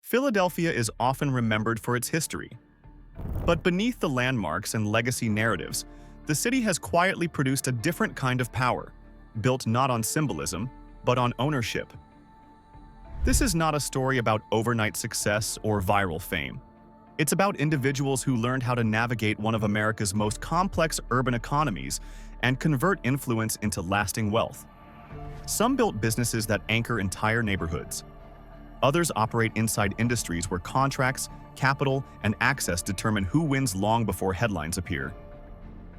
Philadelphia is often remembered for its history. But beneath the landmarks and legacy narratives, the city has quietly produced a different kind of power, built not on symbolism, but on ownership. This is not a story about overnight success or viral fame. It's about individuals who learned how to navigate one of America's most complex urban economies and convert influence into lasting wealth. Some built businesses that anchor entire neighborhoods. Others operate inside industries where contracts, capital, and access determine who wins long before headlines appear.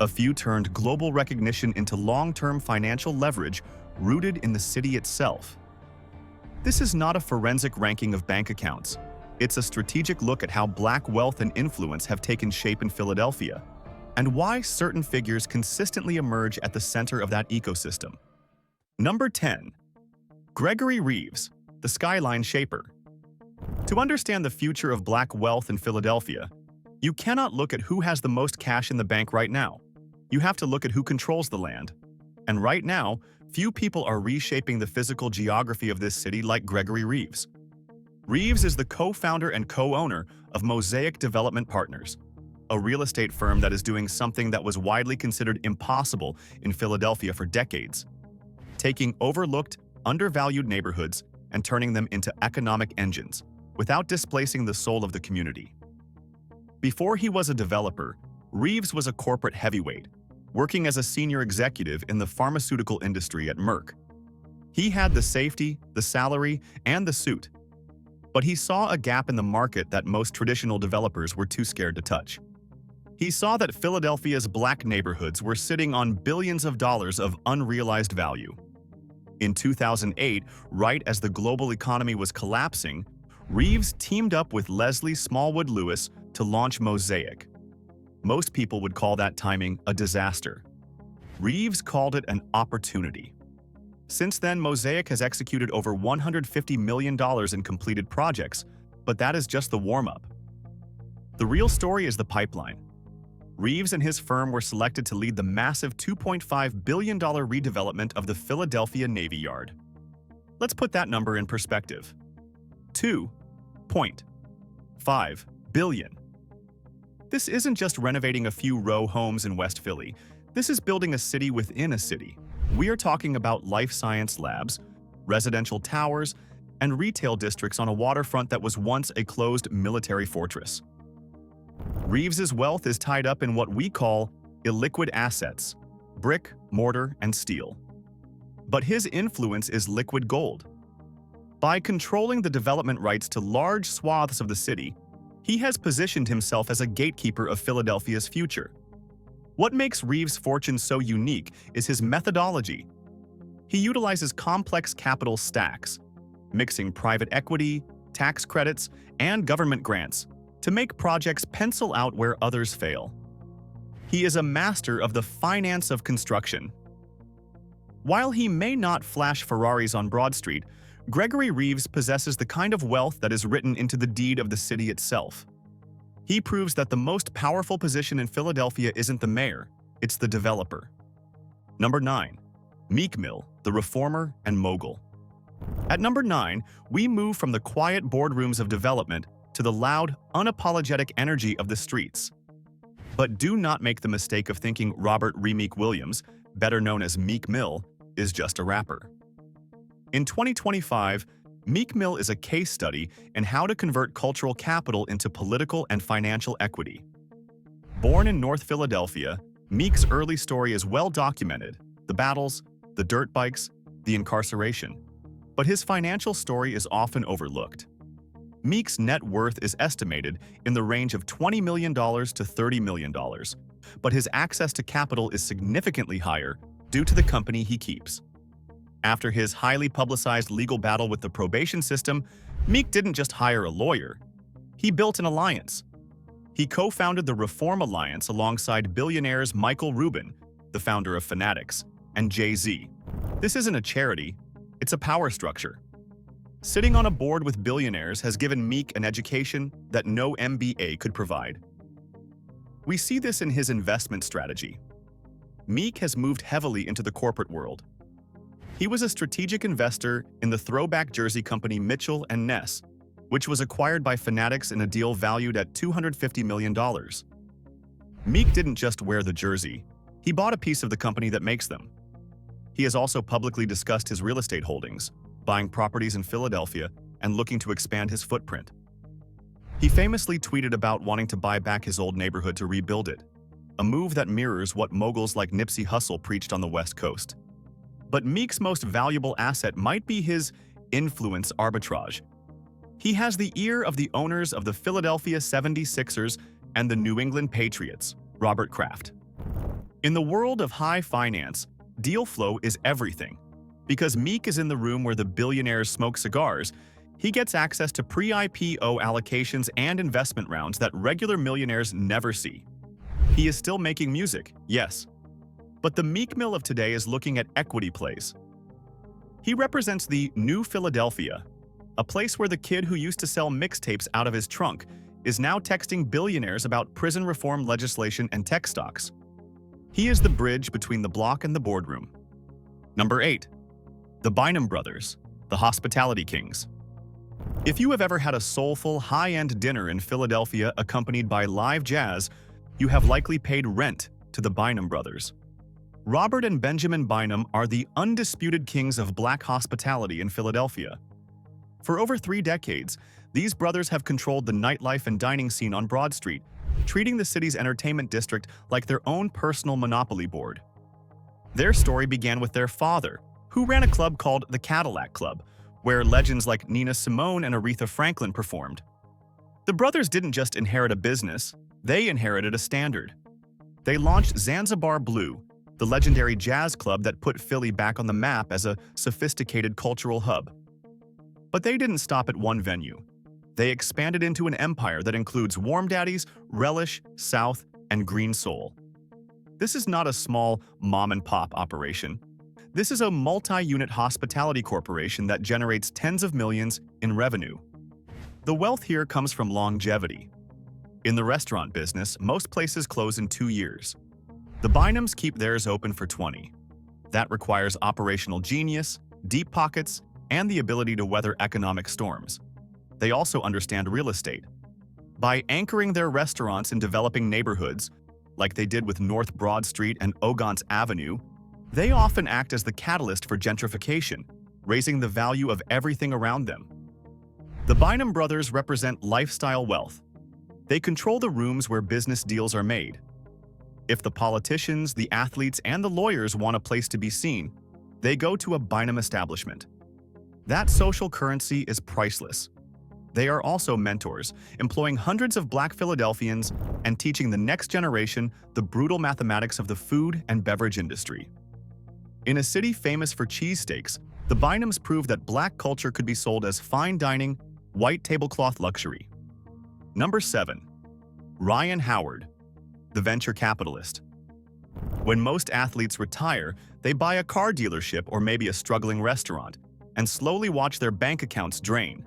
A few turned global recognition into long-term financial leverage rooted in the city itself. This is not a forensic ranking of bank accounts. It's a strategic look at how Black wealth and influence have taken shape in Philadelphia, and why certain figures consistently emerge at the center of that ecosystem. Number 10. Gregory Reeves, the Skyline Shaper. To understand the future of Black wealth in Philadelphia, you cannot look at who has the most cash in the bank right now. You have to look at who controls the land. And right now, few people are reshaping the physical geography of this city like Gregory Reeves. Reeves is the co-founder and co-owner of Mosaic Development Partners, a real estate firm that is doing something that was widely considered impossible in Philadelphia for decades, taking overlooked, undervalued neighborhoods and turning them into economic engines without displacing the soul of the community. Before he was a developer, Reeves was a corporate heavyweight, working as a senior executive in the pharmaceutical industry at Merck. He had the safety, the salary, and the suit. But he saw a gap in the market that most traditional developers were too scared to touch. He saw that Philadelphia's Black neighborhoods were sitting on billions of dollars of unrealized value. In 2008, right as the global economy was collapsing, Reeves teamed up with Leslie Smallwood Lewis to launch Mosaic. Most people would call that timing a disaster. Reeves called it an opportunity. Since then, Mosaic has executed over $150 million in completed projects, but that is just the warm-up. The real story is the pipeline. Reeves and his firm were selected to lead the massive $2.5 billion redevelopment of the Philadelphia Navy Yard. Let's put that number in perspective. $2.5 billion. This isn't just renovating a few row homes in West Philly. This is building a city within a city. We are talking about life science labs, residential towers, and retail districts on a waterfront that was once a closed military fortress. Reeves's wealth is tied up in what we call illiquid assets, brick, mortar, and steel. But his influence is liquid gold. By controlling the development rights to large swaths of the city, he has positioned himself as a gatekeeper of Philadelphia's future. What makes Reeves' fortune so unique is his methodology. He utilizes complex capital stacks, mixing private equity, tax credits, and government grants to make projects pencil out where others fail. He is a master of the finance of construction. While he may not flash Ferraris on Broad Street, Gregory Reeves possesses the kind of wealth that is written into the deed of the city itself. He proves that the most powerful position in Philadelphia isn't the mayor, it's the developer. Number 9. Meek Mill, the reformer and mogul. At number 9, we move from the quiet boardrooms of development to the loud, unapologetic energy of the streets. But do not make the mistake of thinking Robert Meek Williams, better known as Meek Mill, is just a rapper. In 2025, Meek Mill is a case study in how to convert cultural capital into political and financial equity. Born in North Philadelphia, Meek's early story is well documented: the battles, the dirt bikes, the incarceration. But his financial story is often overlooked. Meek's net worth is estimated in the range of $20 million to $30 million, but his access to capital is significantly higher due to the company he keeps. After his highly publicized legal battle with the probation system, Meek didn't just hire a lawyer. He built an alliance. He co-founded the Reform Alliance alongside billionaires Michael Rubin, the founder of Fanatics, and Jay-Z. This isn't a charity, it's a power structure. Sitting on a board with billionaires has given Meek an education that no MBA could provide. We see this in his investment strategy. Meek has moved heavily into the corporate world. He was a strategic investor in the throwback jersey company Mitchell & Ness, which was acquired by Fanatics in a deal valued at $250 million. Meek didn't just wear the jersey, he bought a piece of the company that makes them. He has also publicly discussed his real estate holdings, buying properties in Philadelphia and looking to expand his footprint. He famously tweeted about wanting to buy back his old neighborhood to rebuild it, a move that mirrors what moguls like Nipsey Hussle preached on the West Coast. But Meek's most valuable asset might be his influence arbitrage. He has the ear of the owners of the Philadelphia 76ers and the New England Patriots, Robert Kraft. In the world of high finance, deal flow is everything. Because Meek is in the room where the billionaires smoke cigars, he gets access to pre-IPO allocations and investment rounds that regular millionaires never see. He is still making music, yes. But the Meek Mill of today is looking at equity plays. He represents the New Philadelphia, a place where the kid who used to sell mixtapes out of his trunk is now texting billionaires about prison reform legislation and tech stocks. He is the bridge between the block and the boardroom. Number 8. The Bynum brothers, the hospitality kings. If you have ever had a soulful, high-end dinner in Philadelphia accompanied by live jazz, you have likely paid rent to the Bynum brothers. Robert and Benjamin Bynum are the undisputed kings of black hospitality in Philadelphia. For over 3 decades, these brothers have controlled the nightlife and dining scene on Broad Street, treating the city's entertainment district like their own personal monopoly board. Their story began with their father, who ran a club called the Cadillac Club, where legends like Nina Simone and Aretha Franklin performed. The brothers didn't just inherit a business, they inherited a standard. They launched Zanzibar Blue, the legendary jazz club that put Philly back on the map as a sophisticated cultural hub. But they didn't stop at one venue. They expanded into an empire that includes Warm Daddies, Relish, South, and Green Soul. This is not a small mom-and-pop operation. This is a multi-unit hospitality corporation that generates tens of millions in revenue. The wealth here comes from longevity. In the restaurant business, most places close in 2 years. The Bynums keep theirs open for 20. That requires operational genius, deep pockets, and the ability to weather economic storms. They also understand real estate. By anchoring their restaurants in developing neighborhoods, like they did with North Broad Street and Ogons Avenue, they often act as the catalyst for gentrification, raising the value of everything around them. The Bynum brothers represent lifestyle wealth. They control the rooms where business deals are made. If the politicians, the athletes, and the lawyers want a place to be seen, they go to a Bynum establishment. That social currency is priceless. They are also mentors, employing hundreds of black Philadelphians and teaching the next generation the brutal mathematics of the food and beverage industry. In a city famous for cheesesteaks, the Bynums proved that black culture could be sold as fine dining, white tablecloth luxury. Number 7. Ryan Howard, the venture capitalist. When most athletes retire, they buy a car dealership or maybe a struggling restaurant, and slowly watch their bank accounts drain.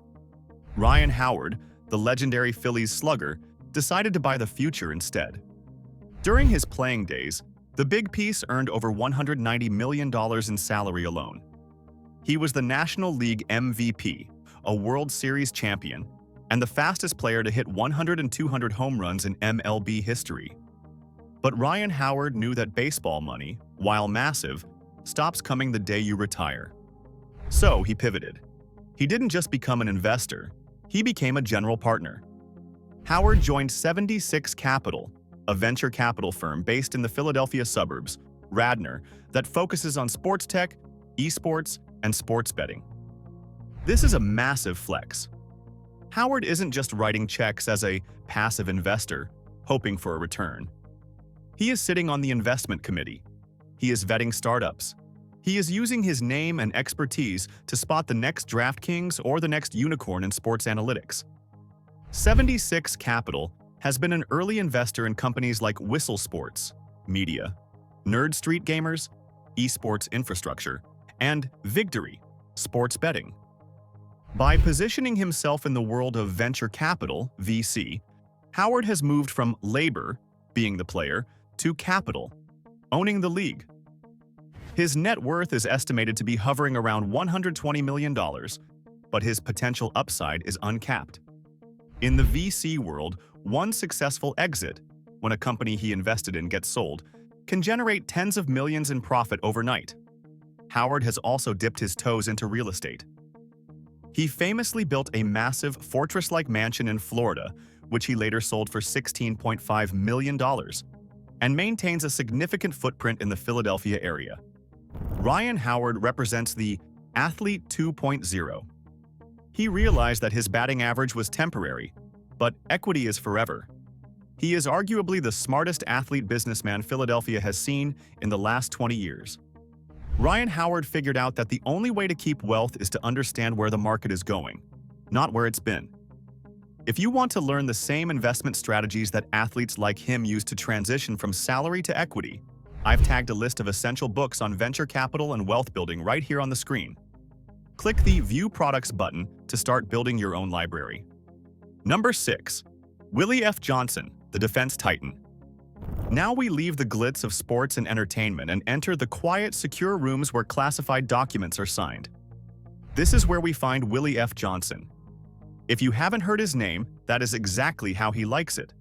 Ryan Howard, the legendary Phillies slugger, decided to buy the future instead. During his playing days, the big piece earned over $190 million in salary alone. He was the National League MVP, a World Series champion, and the fastest player to hit 100 and 200 home runs in MLB history. But Ryan Howard knew that baseball money, while massive, stops coming the day you retire. So he pivoted. He didn't just become an investor, he became a general partner. Howard joined 76 Capital, a venture capital firm based in the Philadelphia suburbs, Radnor, that focuses on sports tech, esports, and sports betting. This is a massive flex. Howard isn't just writing checks as a passive investor, hoping for a return. He is sitting on the investment committee. He is vetting startups. He is using his name and expertise to spot the next DraftKings or the next unicorn in sports analytics. 76 Capital has been an early investor in companies like Whistle Sports, Media, Nerd Street Gamers, Esports Infrastructure, and Victory, Sports Betting. By positioning himself in the world of venture capital, VC, Howard has moved from labor, being the player, to capital, owning the league. His net worth is estimated to be hovering around $120 million, but his potential upside is uncapped. In the VC world, one successful exit, when a company he invested in gets sold, can generate tens of millions in profit overnight. Howard has also dipped his toes into real estate. He famously built a massive fortress-like mansion in Florida, which he later sold for $16.5 million, and maintains a significant footprint in the Philadelphia area. Ryan Howard represents the Athlete 2.0. He realized that his batting average was temporary, but equity is forever. He is arguably the smartest athlete businessman Philadelphia has seen in the last 20 years. Ryan Howard figured out that the only way to keep wealth is to understand where the market is going, not where it's been. If you want to learn the same investment strategies that athletes like him use to transition from salary to equity, I've tagged a list of essential books on venture capital and wealth building right here on the screen. Click the View Products button to start building your own library. Number 6. Willie F. Johnson, the defense titan. Now we leave the glitz of sports and entertainment and enter the quiet, secure rooms where classified documents are signed. This is where we find Willie F. Johnson. If you haven't heard his name, that is exactly how he likes it.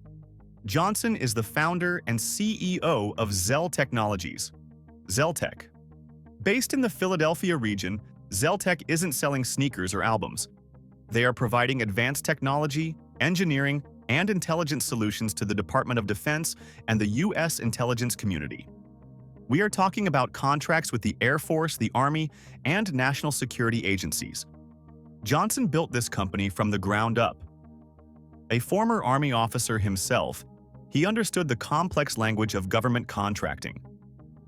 Johnson is the founder and CEO of Zell Technologies, Zelltech. Based in the Philadelphia region, Zelltech isn't selling sneakers or albums. They are providing advanced technology, engineering, and intelligence solutions to the Department of Defense and the U.S. intelligence community. We are talking about contracts with the Air Force, the Army, and national security agencies. Johnson built this company from the ground up. A former Army officer himself, he understood the complex language of government contracting.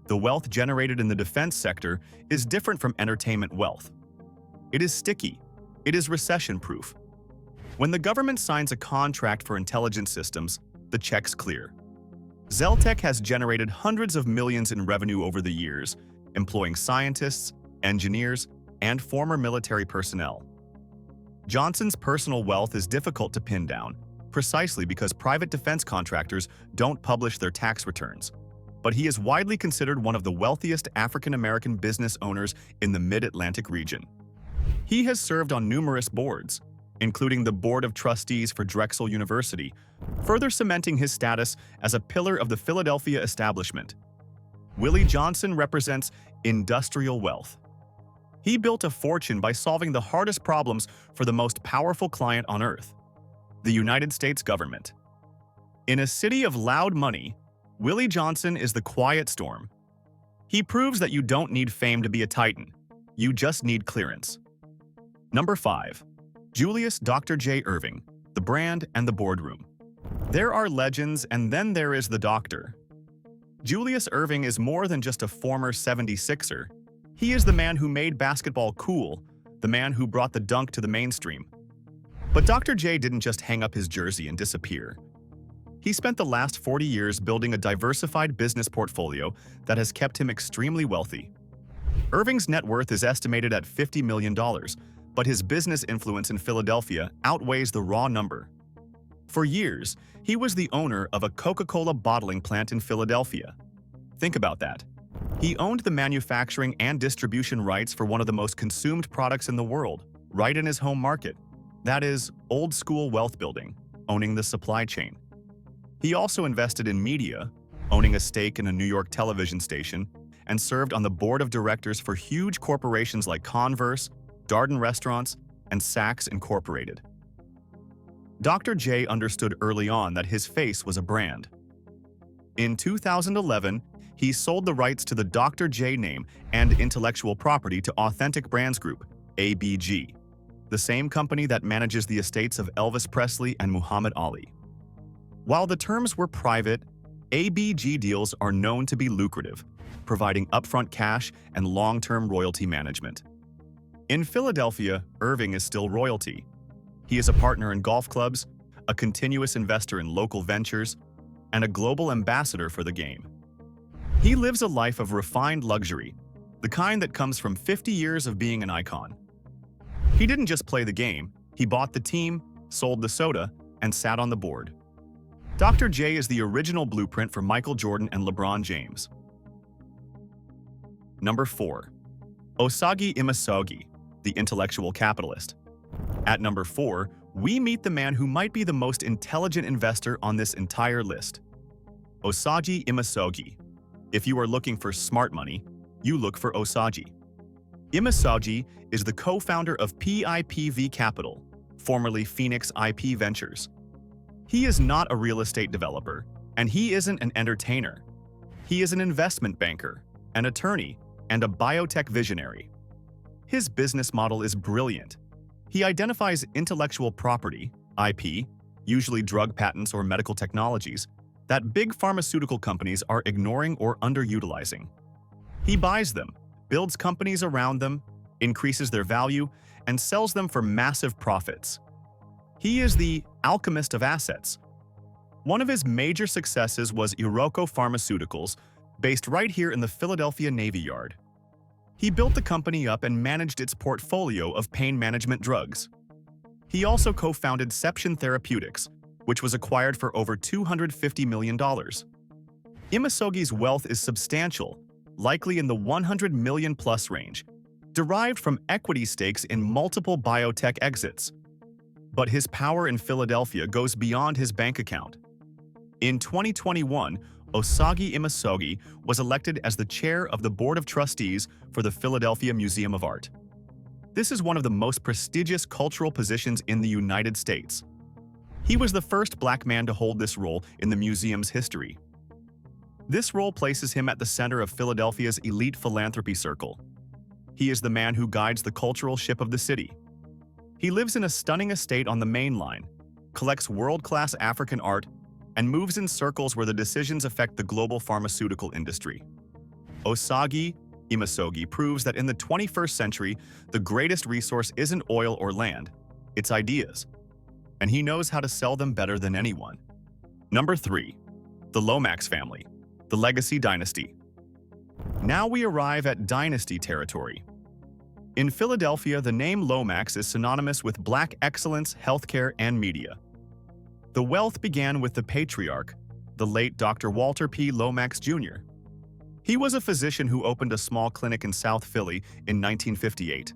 The wealth generated in the defense sector is different from entertainment wealth. It is sticky. It is recession-proof. When the government signs a contract for intelligence systems, the check's clear. Zelltech has generated hundreds of millions in revenue over the years, employing scientists, engineers, and former military personnel. Johnson's personal wealth is difficult to pin down, precisely because private defense contractors don't publish their tax returns. But he is widely considered one of the wealthiest African-American business owners in the Mid-Atlantic region. He has served on numerous boards, including the Board of Trustees for Drexel University, further cementing his status as a pillar of the Philadelphia establishment. Willie Johnson represents industrial wealth. He built a fortune by solving the hardest problems for the most powerful client on earth, the United States government. In a city of loud money, Willie Johnson is the quiet storm. He proves that you don't need fame to be a titan. You just need clearance. Number 5. Julius Dr. J. Erving, the brand and the boardroom. There are legends, and then there is the doctor. Julius Erving is more than just a former 76er. He is the man who made basketball cool, the man who brought the dunk to the mainstream. But Dr. J didn't just hang up his jersey and disappear. He spent the last 40 years building a diversified business portfolio that has kept him extremely wealthy. Erving's net worth is estimated at $50 million, but his business influence in Philadelphia outweighs the raw number. For years, he was the owner of a Coca-Cola bottling plant in Philadelphia. Think about that. He owned the manufacturing and distribution rights for one of the most consumed products in the world, right in his home market. That is, old-school wealth building, owning the supply chain. He also invested in media, owning a stake in a New York television station, and served on the board of directors for huge corporations like Converse, Darden Restaurants, and Saks Incorporated. Dr. J understood early on that his face was a brand. In 2011, he sold the rights to the Dr. J name and intellectual property to Authentic Brands Group, ABG, the same company that manages the estates of Elvis Presley and Muhammad Ali. While the terms were private, ABG deals are known to be lucrative, providing upfront cash and long-term royalty management. In Philadelphia, Erving is still royalty. He is a partner in golf clubs, a continuous investor in local ventures, and a global ambassador for the game. He lives a life of refined luxury, the kind that comes from 50 years of being an icon. He didn't just play the game, he bought the team, sold the soda, and sat on the board. Dr. J is the original blueprint for Michael Jordan and LeBron James. Number 4. Osagie Imasogie, the intellectual capitalist. At number 4, we meet the man who might be the most intelligent investor on this entire list. Osagie Imasogie. If you are looking for smart money, you look for Osagie. Imasogie is the co-founder of PIPV Capital, formerly Phoenix IP Ventures. He is not a real estate developer, and he isn't an entertainer. He is an investment banker, an attorney, and a biotech visionary. His business model is brilliant. He identifies intellectual property, IP, usually drug patents or medical technologies, that big pharmaceutical companies are ignoring or underutilizing. He buys them, builds companies around them, increases their value, and sells them for massive profits. He is the alchemist of assets. One of his major successes was Iroko Pharmaceuticals, based right here in the Philadelphia Navy Yard. He built the company up and managed its portfolio of pain management drugs. He also co-founded Seption Therapeutics, which was acquired for over $250 million. Imasogie's wealth is substantial, likely in the 100 million plus range, derived from equity stakes in multiple biotech exits. But his power in Philadelphia goes beyond his bank account. In 2021, Osagie Imasogie was elected as the chair of the Board of Trustees for the Philadelphia Museum of Art. This is one of the most prestigious cultural positions in the United States. He was the first black man to hold this role in the museum's history. This role places him at the center of Philadelphia's elite philanthropy circle. He is the man who guides the cultural ship of the city. He lives in a stunning estate on the Main Line, collects world-class African art, and moves in circles where the decisions affect the global pharmaceutical industry. Osagie Imasogie proves that in the 21st century, the greatest resource isn't oil or land, it's ideas. And he knows how to sell them better than anyone. Number 3. The Lomax family, the legacy dynasty. Now we arrive at dynasty territory. In Philadelphia, the name Lomax is synonymous with black excellence, healthcare, and media. The wealth began with the patriarch, the late Dr. Walter P. Lomax Jr. He was a physician who opened a small clinic in South Philly in 1958.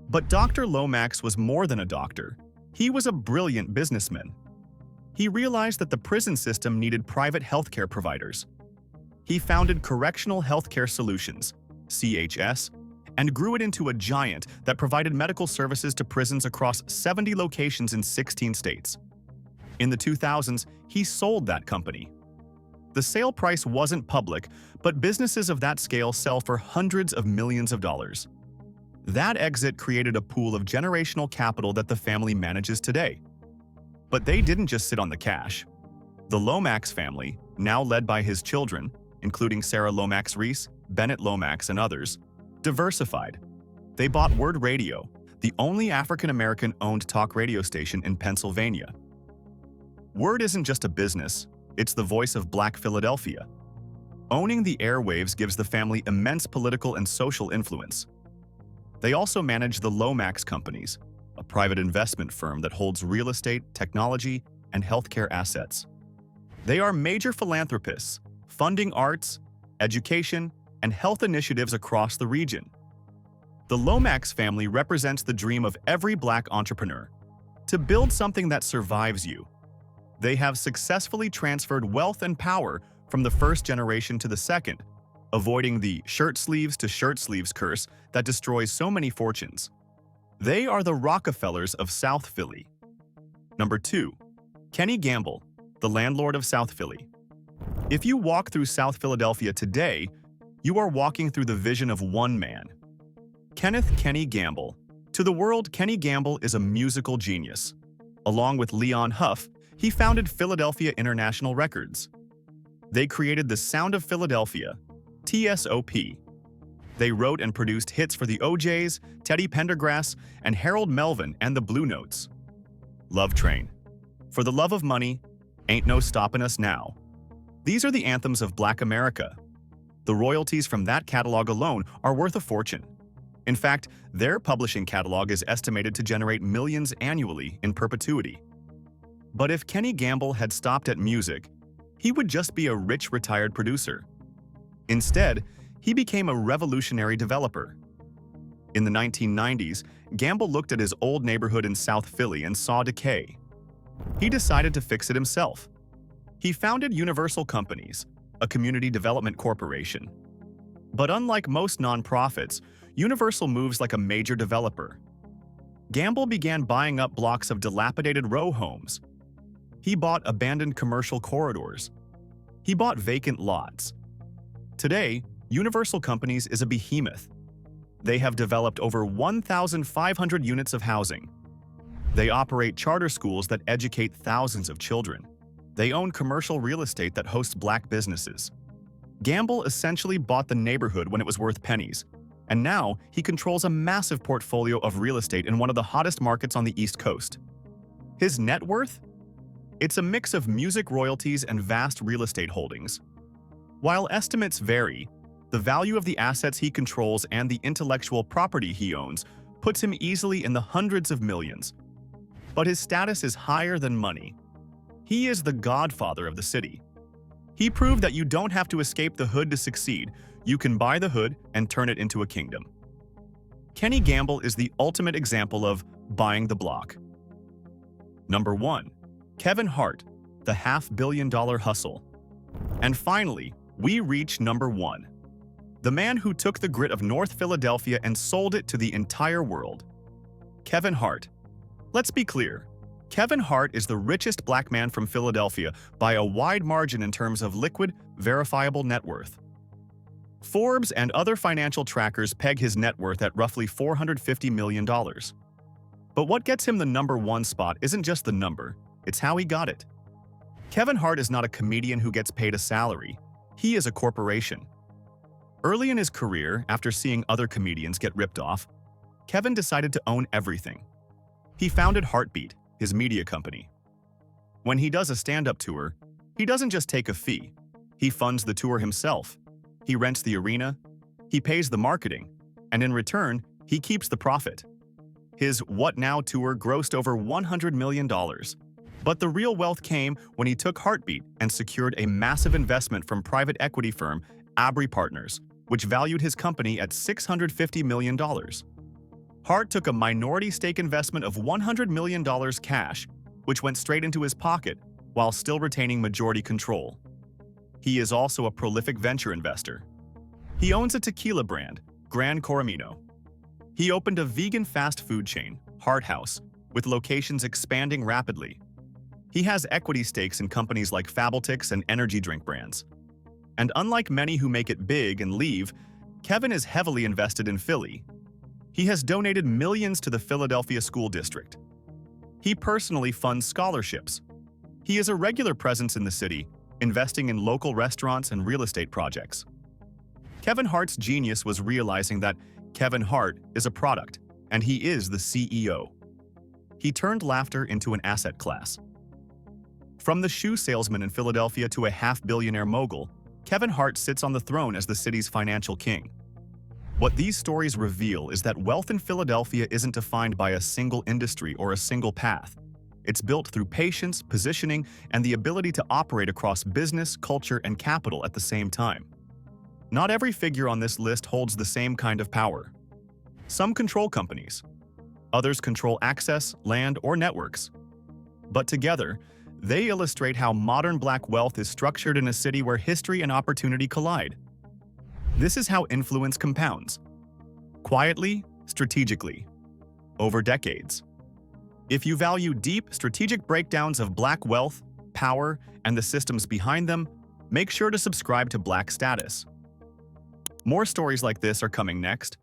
But Dr. Lomax was more than a doctor. He was a brilliant businessman. He realized that the prison system needed private healthcare providers. He founded Correctional Healthcare Solutions, CHS, and grew it into a giant that provided medical services to prisons across 70 locations in 16 states. In the 2000s, he sold that company. The sale price wasn't public, but businesses of that scale sell for hundreds of millions of dollars. That exit created a pool of generational capital that the family manages today. But they didn't just sit on the cash. The Lomax family, now led by his children, including Sarah Lomax Reese, Bennett Lomax, and others, diversified. They bought Word Radio, the only African-American-owned talk radio station in Pennsylvania. Word isn't just a business, it's the voice of Black Philadelphia. Owning the airwaves gives the family immense political and social influence. They also manage the Lomax Companies, a private investment firm that holds real estate, technology, and healthcare assets. They are major philanthropists, funding arts, education, and health initiatives across the region. The Lomax family represents the dream of every Black entrepreneur: to build something that survives you. They have successfully transferred wealth and power from the first generation to the second, avoiding the shirt sleeves to shirt sleeves curse that destroys so many fortunes. They are the Rockefellers of South Philly. Number 2. Kenny Gamble, the landlord of South Philly. If you walk through South Philadelphia today, you are walking through the vision of one man. Kenneth "Kenny" Gamble. To the world, Kenny Gamble is a musical genius. Along with Leon Huff, he founded Philadelphia International Records. They created the Sound of Philadelphia, TSOP. They wrote and produced hits for the OJs, Teddy Pendergrass, and Harold Melvin and the Blue Notes. Love Train, For the Love of Money, Ain't No Stoppin' Us Now. These are the anthems of Black America. The royalties from that catalog alone are worth a fortune. In fact, their publishing catalog is estimated to generate millions annually in perpetuity. But if Kenny Gamble had stopped at music, he would just be a rich retired producer. Instead, he became a revolutionary developer. In the 1990s, Gamble looked at his old neighborhood in South Philly and saw decay. He decided to fix it himself. He founded Universal Companies, a community development corporation. But unlike most nonprofits, Universal moves like a major developer. Gamble began buying up blocks of dilapidated row homes. He bought abandoned commercial corridors. He bought vacant lots. Today, Universal Companies is a behemoth. They have developed over 1,500 units of housing. They operate charter schools that educate thousands of children. They own commercial real estate that hosts black businesses. Gamble essentially bought the neighborhood when it was worth pennies, and now he controls a massive portfolio of real estate in one of the hottest markets on the East Coast. His net worth? It's a mix of music royalties and vast real estate holdings. While estimates vary, the value of the assets he controls and the intellectual property he owns puts him easily in the hundreds of millions. But his status is higher than money. He is the godfather of the city. He proved that you don't have to escape the hood to succeed. You can buy the hood and turn it into a kingdom. Kenny Gamble is the ultimate example of buying the block. Number 1. Kevin Hart, the half-billion-dollar hustle. And finally, we reach number 1. The man who took the grit of North Philadelphia and sold it to the entire world. Kevin Hart. Let's be clear. Kevin Hart is the richest black man from Philadelphia by a wide margin in terms of liquid, verifiable net worth. Forbes and other financial trackers peg his net worth at roughly $450 million. But what gets him the number 1 spot isn't just the number, it's how he got it. Kevin Hart is not a comedian who gets paid a salary. He is a corporation. Early in his career, after seeing other comedians get ripped off, Kevin decided to own everything. He founded HartBeat, his media company. When he does a stand-up tour, he doesn't just take a fee. He funds the tour himself. He rents the arena, he pays the marketing, and in return, he keeps the profit. His What Now tour grossed over $100 million. But the real wealth came when he took HartBeat and secured a massive investment from private equity firm Urban Partners, which valued his company at $650 million. Hart took a minority stake investment of $100 million cash, which went straight into his pocket, while still retaining majority control. He is also a prolific venture investor. He owns a tequila brand, Gran Coramino. He opened a vegan fast food chain, Hart House, with locations expanding rapidly. He has equity stakes in companies like Fabletics and energy drink brands. And unlike many who make it big and leave, Kevin is heavily invested in Philly. He has donated millions to the Philadelphia School District. He personally funds scholarships. He is a regular presence in the city, investing in local restaurants and real estate projects. Kevin Hart's genius was realizing that Kevin Hart is a product, and he is the CEO. He turned laughter into an asset class. From the shoe salesman in Philadelphia to a half-billionaire mogul, Kevin Hart sits on the throne as the city's financial king. What these stories reveal is that wealth in Philadelphia isn't defined by a single industry or a single path. It's built through patience, positioning, and the ability to operate across business, culture, and capital at the same time. Not every figure on this list holds the same kind of power. Some control companies. Others control access, land, or networks. But together, they illustrate how modern black wealth is structured in a city where history and opportunity collide. This is how influence compounds. Quietly, strategically. Over decades. If you value deep, strategic breakdowns of black wealth, power, and the systems behind them, make sure to subscribe to Black Status. More stories like this are coming next.